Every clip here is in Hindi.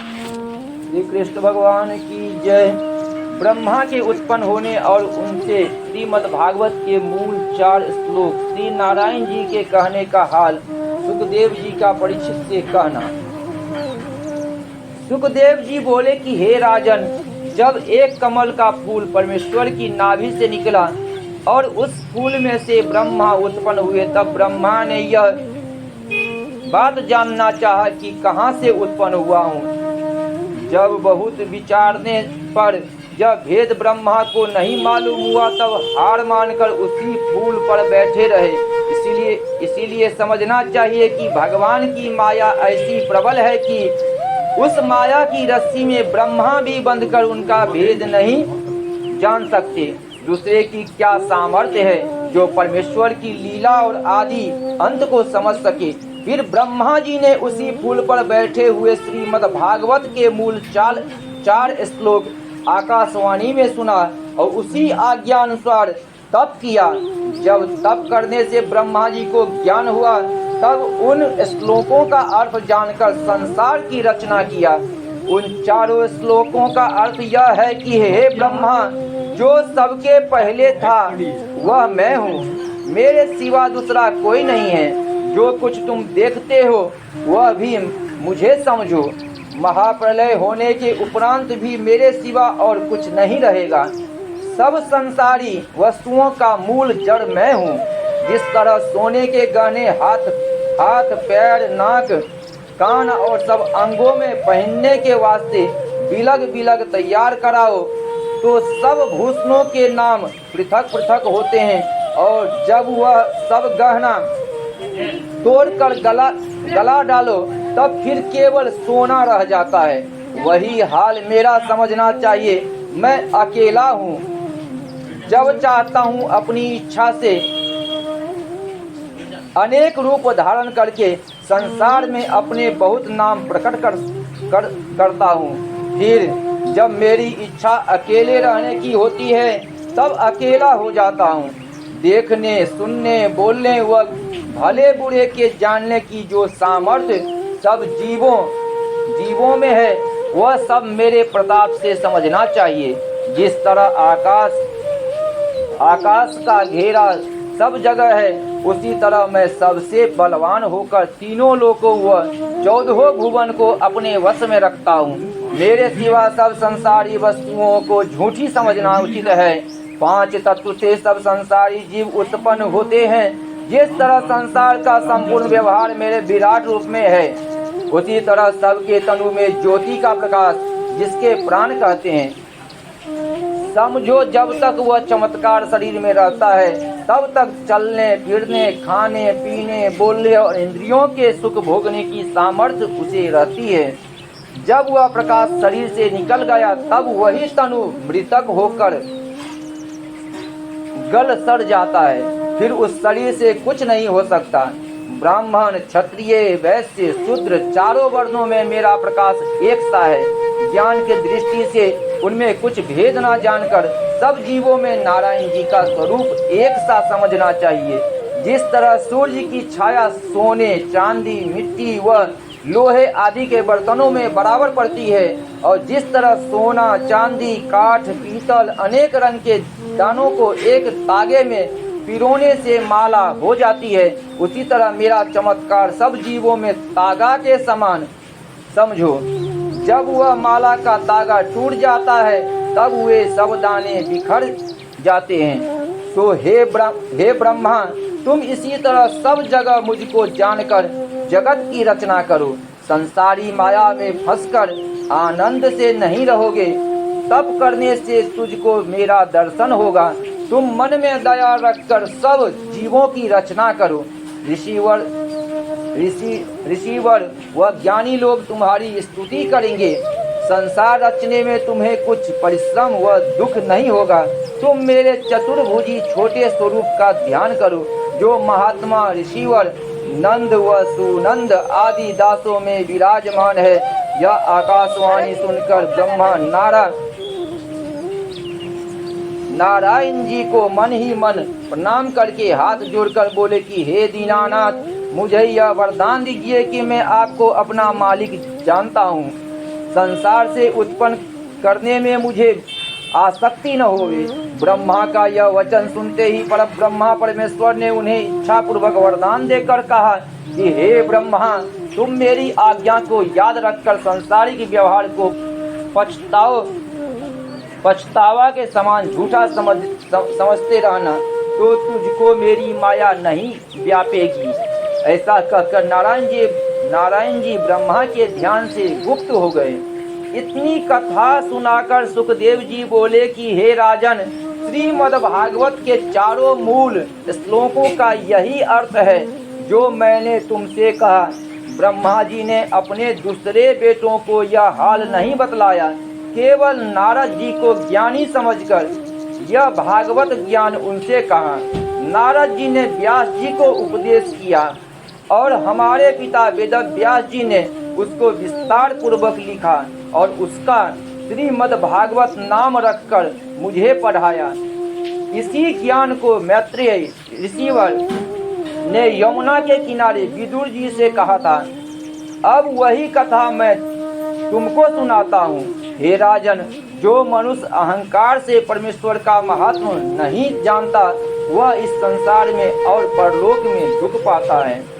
श्री कृष्ण भगवान की जय। ब्रह्मा के उत्पन्न होने और उनसे श्रीमद् भागवत के मूल 4 श्लोक श्री नारायण जी के कहने का हाल सुखदेव जी का परीक्षित से कहना। सुखदेव जी बोले कि हे राजन, जब एक कमल का फूल परमेश्वर की नाभि से निकला और उस फूल में से ब्रह्मा उत्पन्न हुए, तब ब्रह्मा ने यह बात जानना चाहा कि कहाँ से उत्पन्न हुआ हूँ। जब बहुत विचारने पर जब भेद ब्रह्मा को नहीं मालूम हुआ, तब हार मानकर उसी फूल पर बैठे रहे। इसीलिए समझना चाहिए कि भगवान की माया ऐसी प्रबल है कि उस माया की रस्सी में ब्रह्मा भी बंधकर उनका भेद नहीं जान सकते। दूसरे की क्या सामर्थ्य है जो परमेश्वर की लीला और आदि अंत को समझ सके। फिर ब्रह्मा जी ने उसी फूल पर बैठे हुए श्रीमद् भागवत के मूल 4 श्लोक आकाशवाणी में सुना और उसी आज्ञा अनुसार तप किया। जब तप करने से ब्रह्मा जी को ज्ञान हुआ, तब उन श्लोकों का अर्थ जानकर संसार की रचना किया। उन 4 श्लोकों का अर्थ यह है कि हे ब्रह्मा, जो सबके पहले था वह मैं हूँ, मेरे सिवा दूसरा कोई नहीं है। जो कुछ तुम देखते हो वह भी मुझे समझो। महाप्रलय होने के उपरांत भी मेरे सिवा और कुछ नहीं रहेगा। सब संसारी वस्तुओं का मूल जड़ मैं हूँ। जिस तरह सोने के गहने हाथ पैर नाक कान और सब अंगों में पहनने के वास्ते बिलग तैयार कराओ, तो सब भूषणों के नाम पृथक पृथक होते हैं, और जब वह सब गहना तोड़कर गला डालो, तब फिर केवल सोना रह जाता है। वही हाल मेरा समझना चाहिए। मैं अकेला हूँ, जब चाहता हूँ अपनी इच्छा से अनेक रूप धारण करके संसार में अपने बहुत नाम प्रकट करता हूँ। फिर जब मेरी इच्छा अकेले रहने की होती है, तब अकेला हो जाता हूँ। देखने सुनने बोलने व भले बुरे के जानने की जो सामर्थ्य सब जीवों में है, वह सब मेरे प्रताप से समझना चाहिए। जिस तरह आकाश का घेरा सब जगह है, उसी तरह मैं सबसे बलवान होकर तीनों लोकों व 14 भुवन को अपने वश में रखता हूँ। मेरे सिवा सब संसारी वस्तुओं को झूठी समझना उचित है। 5 तत्व से सब संसारी जीव उत्पन्न होते हैं। जिस तरह संसार का संपूर्ण व्यवहार मेरे विराट रूप में है, उसी तरह सबके तनु में ज्योति का प्रकाश, जिसके प्राण कहते हैं, समझो जब तक वह चमत्कार शरीर में रहता है, तब तक चलने फिरने खाने पीने बोलने और इंद्रियों के सुख भोगने की सामर्थ्य उसे रहती है। जब वह प्रकाश शरीर से निकल गया, तब वही तनु मृतक होकर गल सड़ जाता है। फिर उस शरीर से कुछ नहीं हो सकता। ब्राह्मण क्षत्रिय वैश्य शूद्र 4 वर्णों में मेरा प्रकाश एक सा है। ज्ञान के दृष्टि से उनमें कुछ भेद न जानकर सब जीवों में नारायण जी का स्वरूप एक सा समझना चाहिए। जिस तरह सूर्य की छाया सोने चांदी मिट्टी व लोहे आदि के बर्तनों में बराबर पड़ती है, और जिस तरह सोना चांदी काठ पीतल अनेक रंग के दानों को एक तागे में पिरोने से माला हो जाती है, उसी तरह मेरा चमत्कार सब जीवों में तागा के समान समझो। जब वह माला का तागा टूट जाता है, तब वे सब दाने बिखर जाते हैं। तो हे ब्रह्मा, तुम इसी तरह सब जगह मुझको जानकर जगत की रचना करो। संसारी माया में फंसकर आनंद से नहीं रहोगे। तप करने से तुझको मेरा दर्शन होगा। तुम मन में दया रखकर सब जीवों की रचना करो। ऋषिवर व ज्ञानी लोग तुम्हारी स्तुति करेंगे। संसार रचने में तुम्हें कुछ परिश्रम व दुख नहीं होगा। तुम मेरे चतुर्भुजी छोटे स्वरूप का ध्यान करो, जो महात्मा ऋषिवर नंद व सुनंद आदि दासों में विराजमान है। यह आकाशवाणी सुनकर ब्रह्मा नारायण जी को मन ही मन प्रणाम करके हाथ जोड़कर बोले कि हे दीनानाथ, मुझे यह वरदान दीजिए कि मैं आपको अपना मालिक जानता हूँ। संसार से उत्पन्न करने में मुझे आसक्ति न होवे। ब्रह्मा का यह वचन सुनते ही परब्रह्मा परमेश्वर ने उन्हें इच्छा पूर्वक वरदान देकर कहा कि हे ब्रह्मा, तुम मेरी आज्ञा को याद रखकर संसारिक व्यवहार को पछतावा के समान झूठा समझते रहना, तो तुझको मेरी माया नहीं व्यापेगी। ऐसा कहकर नारायण जी ब्रह्मा के ध्यान से गुप्त हो गए। इतनी कथा सुनाकर सुखदेव जी बोले कि हे राजन, श्रीमद् भागवत के चारों मूल श्लोकों का यही अर्थ है जो मैंने तुमसे कहा। ब्रह्मा जी ने अपने दूसरे बेटों को यह हाल नहीं बतलाया, केवल नारद जी को ज्ञानी समझकर यह भागवत ज्ञान उनसे कहा। नारद जी ने व्यास जी को उपदेश किया और हमारे पिता वेद व्यास जी ने उसको विस्तार पूर्वक लिखा और उसका श्रीमद् भागवत नाम रखकर मुझे पढ़ाया। इसी ज्ञान को मैत्रेय ऋषिवर ने यमुना के किनारे विदुर जी से कहा था। अब वही कथा मैं तुमको सुनाता हूँ। हे राजन, जो मनुष्य अहंकार से परमेश्वर का महात्म नहीं जानता, वह इस संसार में और परलोक में दुख पाता है।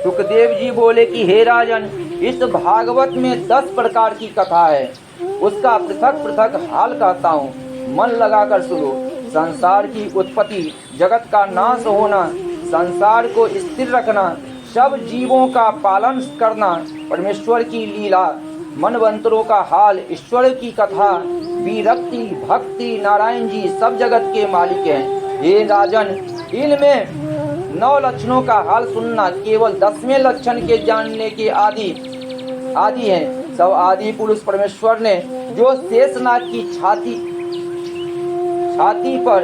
सुखदेव जी बोले कि हे राजन, इस भागवत में 10 प्रकार की कथा है, उसका पृथक पृथक हाल कहता हूँ, मन लगाकर सुनो। संसार की उत्पत्ति, जगत का नाश होना, संसार को स्थिर रखना, सब जीवों का पालन करना, परमेश्वर की लीला, मनवंतरों का हाल, ईश्वर की कथा, विरक्ति, भक्ति, नारायण जी सब जगत के मालिक हैं। हे राजन, इनमें 9 लक्षणों का हाल सुनना, केवल 10वें लक्षण के जानने के आदि हैं। सब आदि पुरुष परमेश्वर ने जो शेषनाग की छाती पर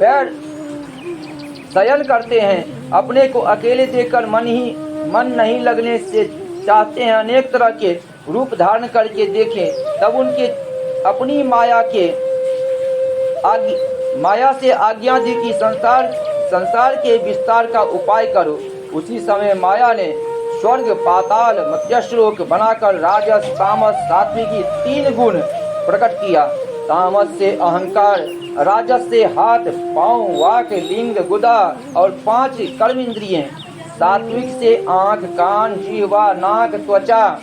पैर शयन करते हैं, अपने को अकेले देखकर मन नहीं लगने से चाहते हैं अनेक तरह के रूप धारण करके देखें, तब उनके अपनी माया से आज्ञा दी कि संसार के विस्तार का उपाय करो। उसी समय माया ने स्वर्ग, पाताल, मर्त्यलोक बनाकर राजस, तामस, सात्विकी 3 गुण प्रकट किया। तामस से अहंकार, राजस से हाथ, पांव, वाक, लिंग, गुदा और 5 कर्म इंद्रियें, सात्विक से आंख, कान, जिह्वा, नाक, त्वचा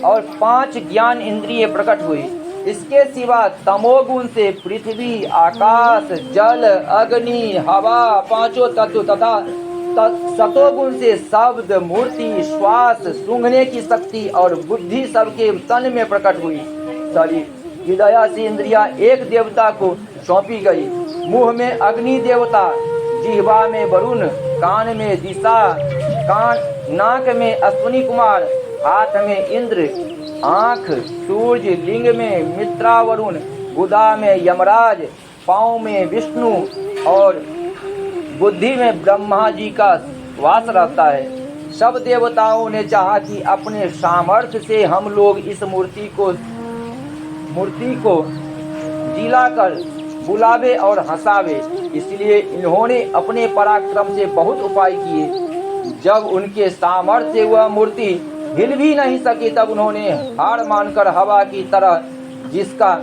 और 5 ज्ञान इंद्रिय प्रकट हुई। इसके सिवा तमोगुण से पृथ्वी, आकाश, जल, अग्नि, हवा, 5 तत्व तथा सतोगुण से शब्द, मूर्ति, श्वास, सूंघने की शक्ति और बुद्धि सबके तन में प्रकट हुई। हृदय से इंद्रिया एक देवता को सौंपी गई। मुंह में अग्नि देवता, जिह्वा में वरुण, कान में दिशा, नाक में अश्विनी कुमार, हाथ में इंद्र, आँख सूर्य, लिंग में मित्रा वरुण, गुदा में यमराज, पाँव में विष्णु और बुद्धि में ब्रह्मा जी का वास रहता है। सब देवताओं ने चाहा कि अपने सामर्थ्य से हम लोग इस मूर्ति को जिलाकर बुलावे और हंसावे, इसलिए इन्होंने अपने पराक्रम से बहुत उपाय किए। जब उनके सामर्थ्य से वह मूर्ति हिल भी नहीं सकी, तब उन्होंने हार मानकर हवा की तरह, जिसका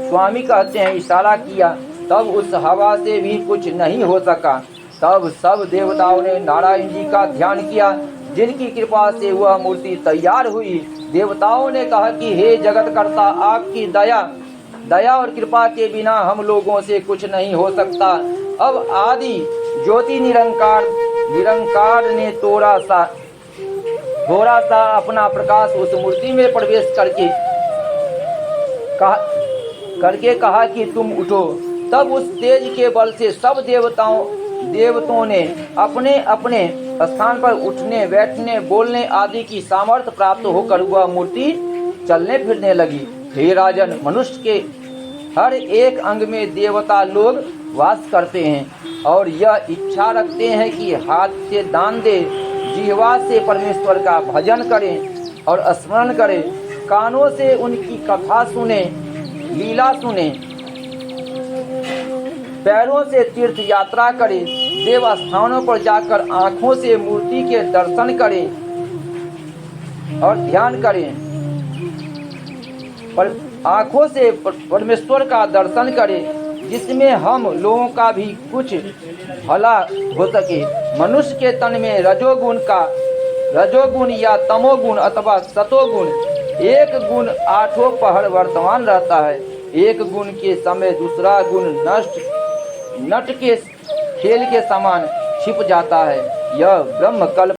स्वामी कहते हैं, इशारा किया। तब उस हवा से भी कुछ नहीं हो सका। तब सब देवताओं ने नारायण जी का ध्यान किया, जिनकी कृपा से वह मूर्ति तैयार हुई। देवताओं ने कहा कि हे जगतकर्ता, आपकी दया और कृपा के बिना हम लोगों से कुछ नहीं हो सकता। अब आदि ज्योति निरंकार ने थोड़ा सा अपना प्रकाश उस मूर्ति में प्रवेश करके कहा कि तुम उठो। तब उस तेज के बल से सब देवताओं ने अपने अपने स्थान पर उठने, बैठने, बोलने आदि की सामर्थ्य प्राप्त होकर वह मूर्ति चलने फिरने लगी। हे राजन, मनुष्य के हर एक अंग में देवता लोग वास करते हैं और यह इच्छा रखते हैं कि हाथ से दान दे, जिह्वा से परमेश्वर का भजन करें और स्मरण करें, कानों से उनकी कथा सुने, लीला सुने, पैरों से तीर्थ यात्रा करें, देवस्थानों पर जाकर आंखों से मूर्ति के दर्शन करें और ध्यान करें, पर आंखों से परमेश्वर का दर्शन करें, जिसमें हम लोगों का भी कुछ भला हो सके। मनुष्य के तन में रजोगुण या तमोगुण अथवा सतोगुण, एक गुण आठों पहर वर्तमान रहता है। एक गुण के समय दूसरा गुण नट के खेल के समान छिप जाता है। यह ब्रह्म कल्प